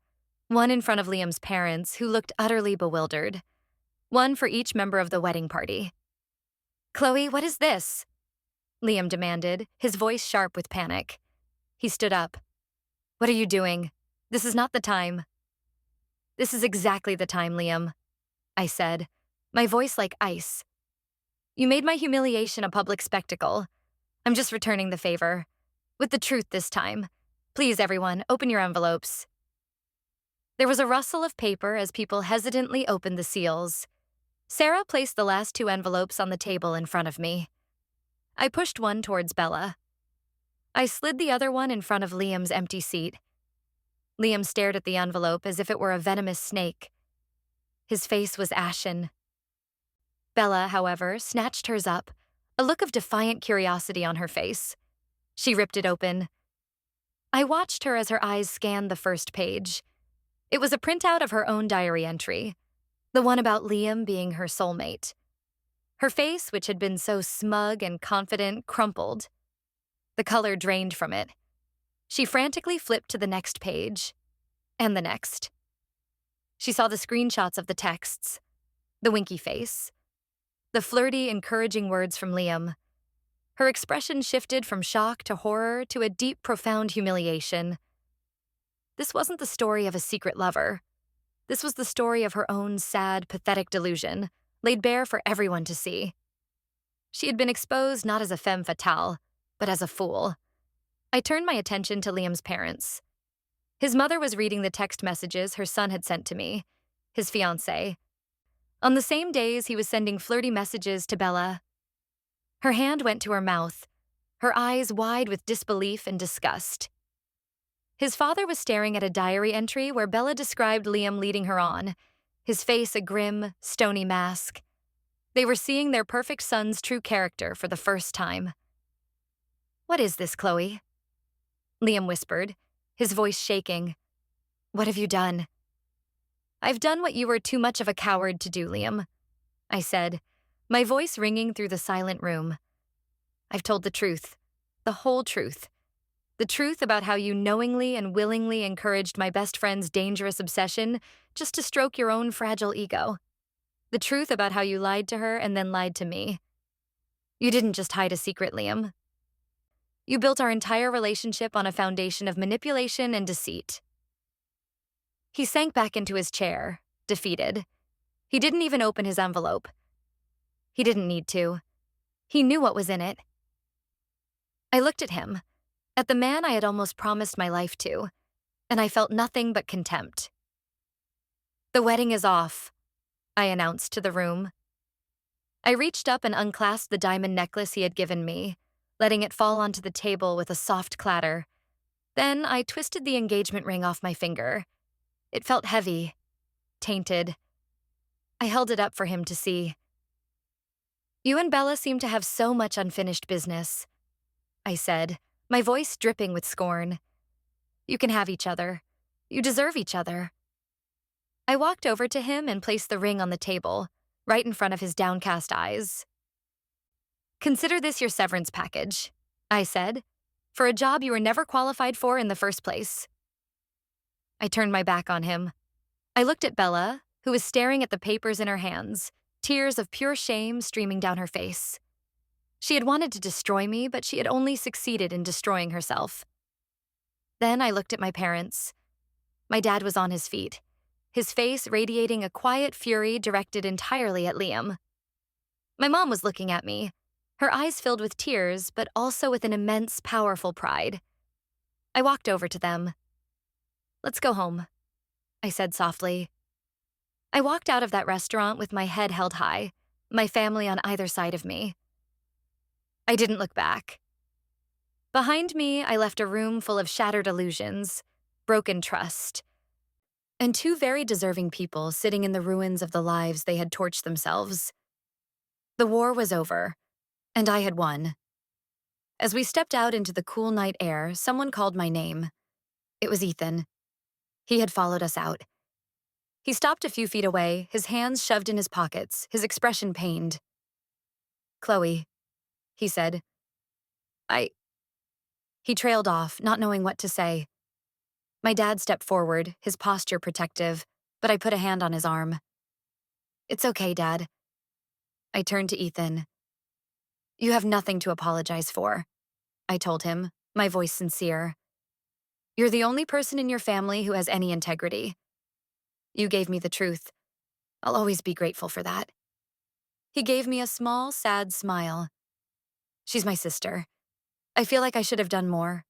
one in front of Liam's parents, who looked utterly bewildered, one for each member of the wedding party. "Chloe, what is this?" Liam demanded, his voice sharp with panic. He stood up. "What are you doing? This is not the time." "This is exactly the time, Liam," I said, my voice like ice. "You made my humiliation a public spectacle. I'm just returning the favor. With the truth this time. Please, everyone, open your envelopes." There was a rustle of paper as people hesitantly opened the seals. Sarah placed the last two envelopes on the table in front of me. I pushed one towards Bella. I slid the other one in front of Liam's empty seat. Liam stared at the envelope as if it were a venomous snake. His face was ashen. Bella, however, snatched hers up, a look of defiant curiosity on her face. She ripped it open. I watched her as her eyes scanned the first page. It was a printout of her own diary entry, the one about Liam being her soulmate. Her face, which had been so smug and confident, crumpled. The color drained from it. She frantically flipped to the next page, and the next. She saw the screenshots of the texts, the winky face, the flirty, encouraging words from Liam. Her expression shifted from shock to horror to a deep, profound humiliation. This wasn't the story of a secret lover. This was the story of her own sad, pathetic delusion, laid bare for everyone to see. She had been exposed not as a femme fatale, but as a fool. I turned my attention to Liam's parents. His mother was reading the text messages her son had sent to me, his fiancée. On the same days, he was sending flirty messages to Bella. Her hand went to her mouth, her eyes wide with disbelief and disgust. His father was staring at a diary entry where Bella described Liam leading her on, his face a grim, stony mask. They were seeing their perfect son's true character for the first time. "What is this, Chloe?" Liam whispered, his voice shaking. "What have you done?" "I've done what you were too much of a coward to do, Liam," I said, my voice ringing through the silent room. "I've told the truth, the whole truth. The truth about how you knowingly and willingly encouraged my best friend's dangerous obsession just to stroke your own fragile ego. The truth about how you lied to her and then lied to me. You didn't just hide a secret, Liam. You built our entire relationship on a foundation of manipulation and deceit." He sank back into his chair, defeated. He didn't even open his envelope. He didn't need to. He knew what was in it. I looked at him, at the man I had almost promised my life to, and I felt nothing but contempt. "The wedding is off," I announced to the room. I reached up and unclasped the diamond necklace he had given me, letting it fall onto the table with a soft clatter. Then I twisted the engagement ring off my finger. It felt heavy, tainted. I held it up for him to see. "You and Bella seem to have so much unfinished business," I said, my voice dripping with scorn. "You can have each other. You deserve each other." I walked over to him and placed the ring on the table, right in front of his downcast eyes. "Consider this your severance package," I said, "for a job you were never qualified for in the first place." I turned my back on him. I looked at Bella, who was staring at the papers in her hands, tears of pure shame streaming down her face. She had wanted to destroy me, but she had only succeeded in destroying herself. Then I looked at my parents. My dad was on his feet, his face radiating a quiet fury directed entirely at Liam. My mom was looking at me, her eyes filled with tears, but also with an immense, powerful pride. I walked over to them. "Let's go home," I said softly. I walked out of that restaurant with my head held high, my family on either side of me. I didn't look back. Behind me, I left a room full of shattered illusions, broken trust, and two very deserving people sitting in the ruins of the lives they had torched themselves. The war was over, and I had won. As we stepped out into the cool night air, someone called my name. It was Ethan. He had followed us out. He stopped a few feet away, his hands shoved in his pockets, his expression pained. "Chloe," he said. I. He trailed off, not knowing what to say. My dad stepped forward, his posture protective, but I put a hand on his arm. It's okay, Dad. I turned to Ethan. You have nothing to apologize for, I told him, my voice sincere. You're the only person in your family who has any integrity. You gave me the truth. I'll always be grateful for that. He gave me a small, sad smile. She's my sister. I feel like I should have done more.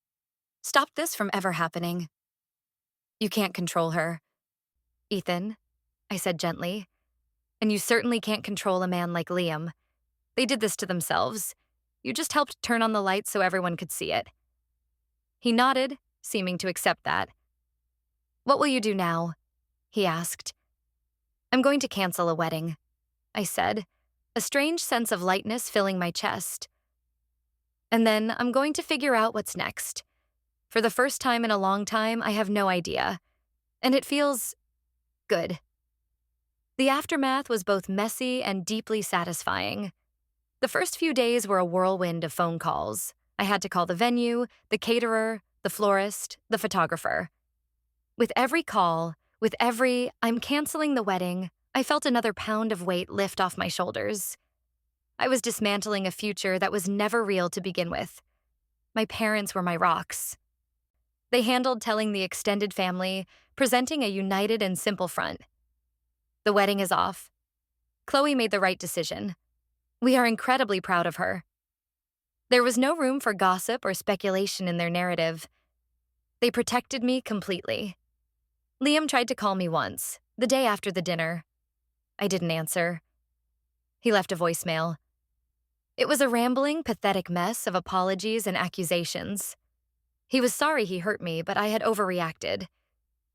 Stop this from ever happening. You can't control her. Ethan, I said gently, and you certainly can't control a man like Liam. They did this to themselves. You just helped turn on the lights so everyone could see it. He nodded, seeming to accept that. What will you do now? He asked. I'm going to cancel a wedding, I said, a strange sense of lightness filling my chest. And then I'm going to figure out what's next. For the first time in a long time, I have no idea. And it feels good. The aftermath was both messy and deeply satisfying. The first few days were a whirlwind of phone calls. I had to call the venue, the caterer, the florist, the photographer. With every call, with every "I'm canceling the wedding," I felt another pound of weight lift off my shoulders. I was dismantling a future that was never real to begin with. My parents were my rocks. They handled telling the extended family, presenting a united and simple front. The wedding is off. Chloe made the right decision. We are incredibly proud of her. There was no room for gossip or speculation in their narrative. They protected me completely. Liam tried to call me once, the day after the dinner. I didn't answer. He left a voicemail. It was a rambling, pathetic mess of apologies and accusations. He was sorry he hurt me, but I had overreacted.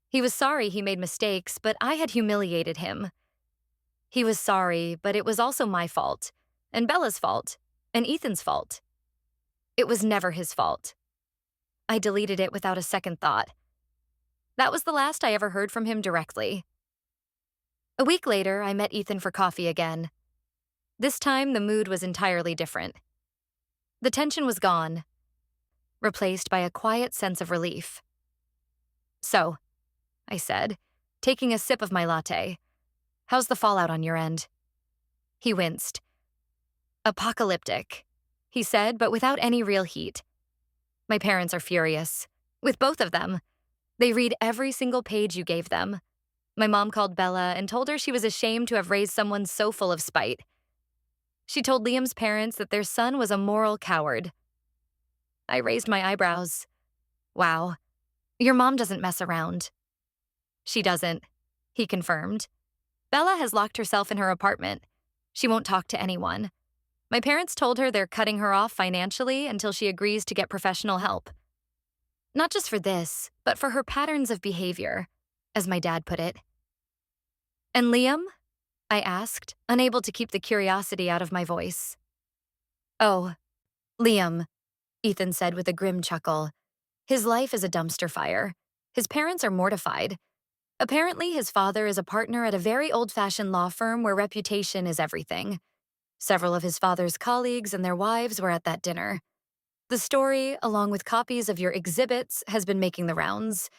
He was sorry he made mistakes, but I had humiliated him. He was sorry, but it was also my fault, and Bella's fault, and Ethan's fault. It was never his fault. I deleted it without a second thought. That was the last I ever heard from him directly. A week later, I met Ethan for coffee again. This time, the mood was entirely different. The tension was gone, replaced by a quiet sense of relief. So, I said, taking a sip of my latte, how's the fallout on your end? He winced. Apocalyptic, he said, but without any real heat. My parents are furious. With both of them. They read every single page you gave them. My mom called Bella and told her she was ashamed to have raised someone so full of spite. She told Liam's parents that their son was a moral coward. I raised my eyebrows. Wow. Your mom doesn't mess around. She doesn't, he confirmed. Bella has locked herself in her apartment. She won't talk to anyone. My parents told her they're cutting her off financially until she agrees to get professional help. Not just for this, but for her patterns of behavior, as my dad put it. And Liam? I asked, unable to keep the curiosity out of my voice. Oh, Liam, Ethan said with a grim chuckle. His life is a dumpster fire. His parents are mortified. Apparently, his father is a partner at a very old-fashioned law firm where reputation is everything. Several of his father's colleagues and their wives were at that dinner. The story, along with copies of your exhibits, has been making the rounds.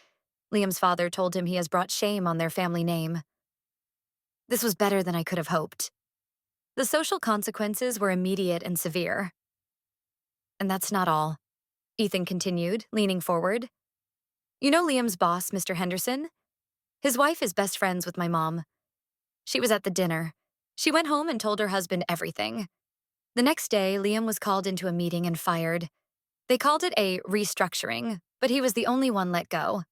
Liam's father told him he has brought shame on their family name. This was better than I could have hoped. The social consequences were immediate and severe. And that's not all, Ethan continued, leaning forward. You know Liam's boss, Mr. Henderson? His wife is best friends with my mom. She was at the dinner. She went home and told her husband everything. The next day, Liam was called into a meeting and fired. They called it a restructuring, but he was the only one let go.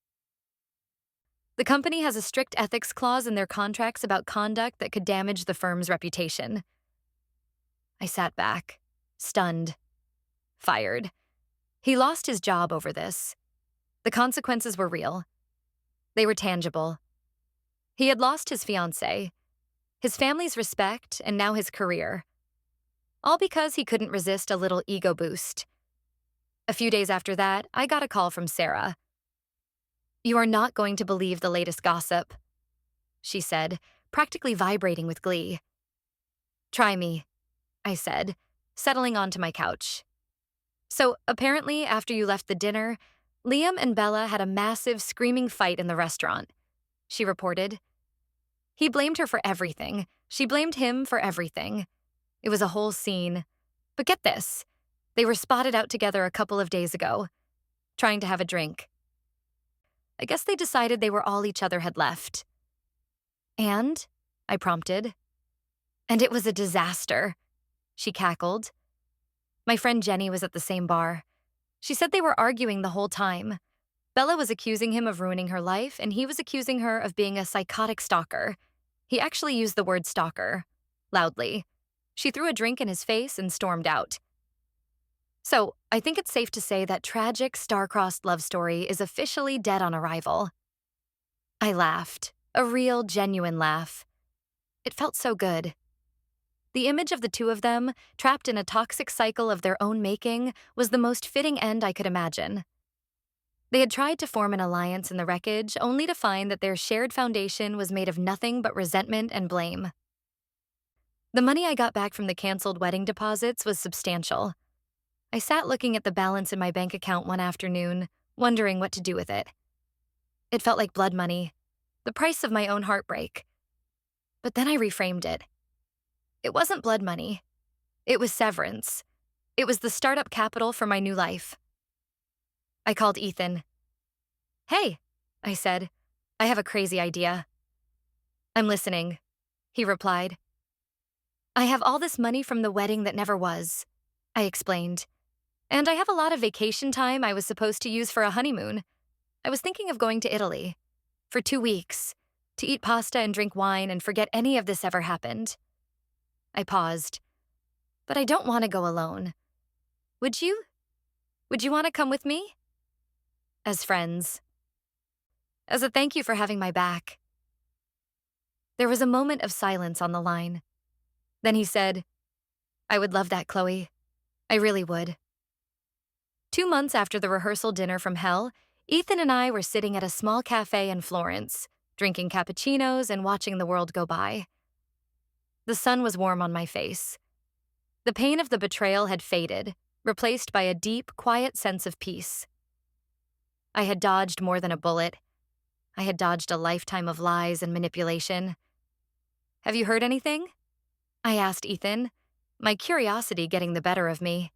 The company has a strict ethics clause in their contracts about conduct that could damage the firm's reputation. I sat back, stunned. Fired. He lost his job over this. The consequences were real. They were tangible. He had lost his fiancée, his family's respect, and now his career. All because he couldn't resist a little ego boost. A few days after that, I got a call from Sarah. You are not going to believe the latest gossip, she said, practically vibrating with glee. Try me, I said, settling onto my couch. So, apparently, after you left the dinner, Liam and Bella had a massive screaming fight in the restaurant, she reported. He blamed her for everything. She blamed him for everything. It was a whole scene. But get this, they were spotted out together a couple of days ago, trying to have a drink. I guess they decided they were all each other had left. And? I prompted. And it was a disaster, she cackled. My friend Jenny was at the same bar. She said they were arguing the whole time. Bella was accusing him of ruining her life, and he was accusing her of being a psychotic stalker. He actually used the word stalker, loudly. She threw a drink in his face and stormed out. So, I think it's safe to say that tragic, star-crossed love story is officially dead on arrival. I laughed, a real, genuine laugh. It felt so good. The image of the two of them, trapped in a toxic cycle of their own making, was the most fitting end I could imagine. They had tried to form an alliance in the wreckage, only to find that their shared foundation was made of nothing but resentment and blame. The money I got back from the canceled wedding deposits was substantial. I sat looking at the balance in my bank account one afternoon, wondering what to do with it. It felt like blood money, the price of my own heartbreak. But then I reframed it. It wasn't blood money. It was severance. It was the startup capital for my new life. I called Ethan. "Hey," I said, "I have a crazy idea." "I'm listening," he replied. "I have all this money from the wedding that never was," I explained. "And I have a lot of vacation time I was supposed to use for a honeymoon. I was thinking of going to Italy for 2 weeks, to eat pasta and drink wine and forget any of this ever happened." I paused. "But I don't want to go alone. Would you? Would you want to come with me?" "As friends. As a thank you for having my back." There was a moment of silence on the line. Then he said, "I would love that, Chloe. I really would." 2 months after the rehearsal dinner from hell, Ethan and I were sitting at a small cafe in Florence, drinking cappuccinos and watching the world go by. The sun was warm on my face. The pain of the betrayal had faded, replaced by a deep, quiet sense of peace. I had dodged more than a bullet. I had dodged a lifetime of lies and manipulation. "Have you heard anything?" I asked Ethan, my curiosity getting the better of me.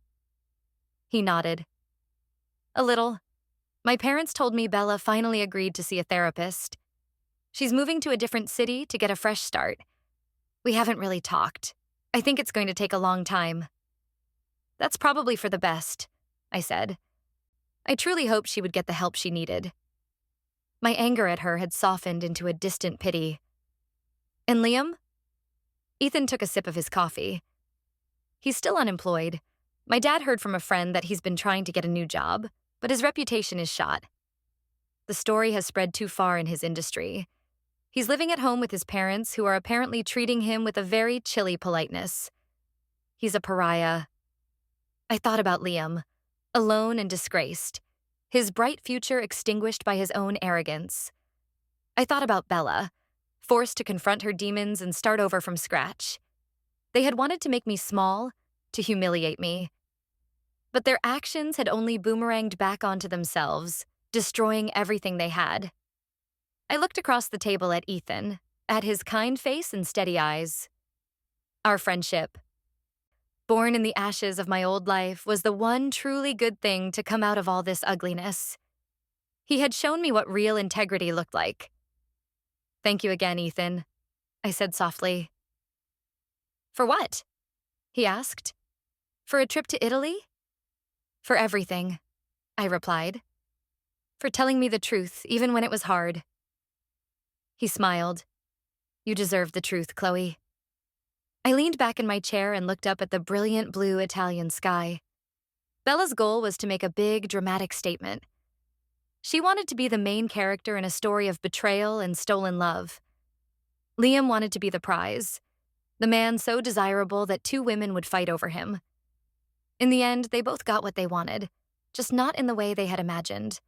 He nodded. "A little. My parents told me Bella finally agreed to see a therapist. She's moving to a different city to get a fresh start. We haven't really talked. I think it's going to take a long time." "That's probably for the best," I said. I truly hoped she would get the help she needed. My anger at her had softened into a distant pity. "And Liam?" Ethan took a sip of his coffee. "He's still unemployed. My dad heard from a friend that he's been trying to get a new job, but his reputation is shot. The story has spread too far in his industry. He's living at home with his parents, who are apparently treating him with a very chilly politeness. He's a pariah." I thought about Liam, alone and disgraced, his bright future extinguished by his own arrogance. I thought about Bella, forced to confront her demons and start over from scratch. They had wanted to make me small, to humiliate me. But their actions had only boomeranged back onto themselves, destroying everything they had. I looked across the table at Ethan, at his kind face and steady eyes. Our friendship, born in the ashes of my old life, was the one truly good thing to come out of all this ugliness. He had shown me what real integrity looked like. "Thank you again, Ethan," I said softly. "For what?" he asked. "For a trip to Italy?" "For everything," I replied. "For telling me the truth, even when it was hard." He smiled. "You deserve the truth, Chloe." I leaned back in my chair and looked up at the brilliant blue Italian sky. Bella's goal was to make a big, dramatic statement. She wanted to be the main character in a story of betrayal and stolen love. Liam wanted to be the prize, the man so desirable that 2 women would fight over him. In the end, they both got what they wanted, just not in the way they had imagined.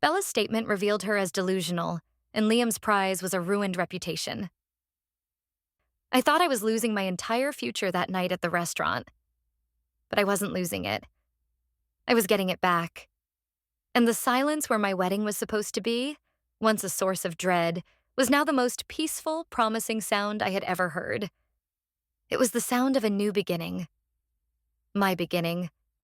Bella's statement revealed her as delusional, and Liam's prize was a ruined reputation. I thought I was losing my entire future that night at the restaurant. But I wasn't losing it. I was getting it back. And the silence where my wedding was supposed to be, once a source of dread, was now the most peaceful, promising sound I had ever heard. It was the sound of a new beginning. My beginning,